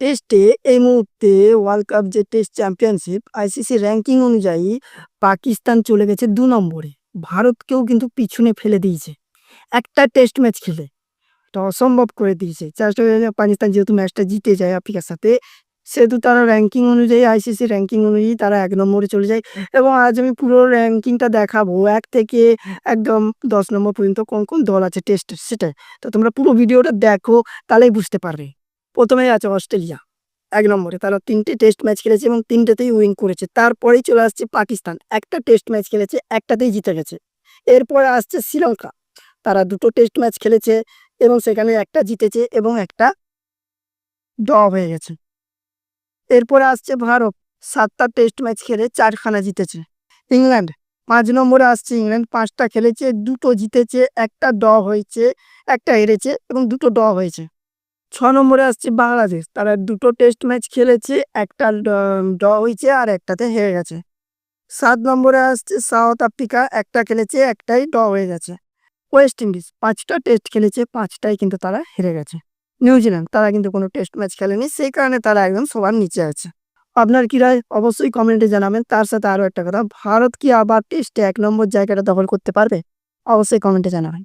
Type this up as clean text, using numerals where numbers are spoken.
টেস্টে এই মুহূর্তে ওয়ার্ল্ড কাপ যে টেস্ট চ্যাম্পিয়নশিপ আইসিসি র্যাঙ্কিং অনুযায়ী পাকিস্তান চলে গেছে ২ নম্বরে। ভারতকেও কিন্তু পিছনে ফেলে দিয়েছে। একটা টেস্ট ম্যাচ খেলে। এটা অসম্ভব করে দিয়েছে। জাস্ট পাকিস্তান যেহেতু ম্যাচটা জিতে যায় আফ্রিকার সাথে, সেহেতু তারা র্যাঙ্কিং অনুযায়ী আইসিসি র্যাঙ্কিং অনুযায়ী তারা ১ নম্বরে চলে যায় এবং আজ আমি পুরো র্যাঙ্কিংটা দেখাবো ১ থেকে একদম ১০ নম্বর পর্যন্ত কোন দল আছে টেস্টের সেটাই। তো তোমরা পুরো ভিডিওটা দেখো তাহলেই বুঝতে পারবে। ১ম এই আছে অস্ট্রেলিয়া ১ নম্বরে। তারা ৩ টে টেস্ট ম্যাচ খেলেছে এবং ৩ টেতেই উইন করেছে। তারপরেই চলে আসছে পাকিস্তান। একটা টেস্ট ম্যাচ খেলেছে, একটাতেই জিতে গেছে। এরপরে আসছে শ্রীলঙ্কা। তারা ২ টো টেস্ট ম্যাচ খেলেছে এবং সেখানে একটা জিতেছে এবং একটা ড্র হয়ে গেছে। এরপরে আসছে ভারত। ৭ টা টেস্ট ম্যাচ খেলে ৪ খানা জিতেছে। ইংল্যান্ড ৫ নম্বরে আসছে ইংল্যান্ড। ৫ টা খেলেছে, ২ টো জিতেছে, ১ টা ড্র হয়েছে, ১ টা হেরেছে এবং ২ টো ড্র হয়েছে। ৬ নম্বরে আসছে বাংলাদেশ। তারা ২ টো টেস্ট ম্যাচ খেলেছে, ১ টা ড্র হয়েছে আর ১ টাতে হেরে গেছে। ৭ নম্বরে আসছে সাউথ আফ্রিকা। ১ টা খেলেছে, ১ টাই ড্র হয়ে গেছে। ওয়েস্ট ইন্ডিজ ৫ টা টেস্ট খেলেছে, ৫ টাই কিন্তু তারা হেরে গেছে। নিউজিল্যান্ড তারা কিন্তু কোনো টেস্ট ম্যাচ খেলেনি, সেই কারণে তারা একদম সবার নিচে আছে। আপনার কি রায় অবশ্যই কমেন্টে জানাবেন। তার সাথে আরও একটা কথা, ভারত কি আবার টেস্টে ১ নম্বর জায়গাটা দখল করতে পারবে? অবশ্যই কমেন্টে জানাবেন।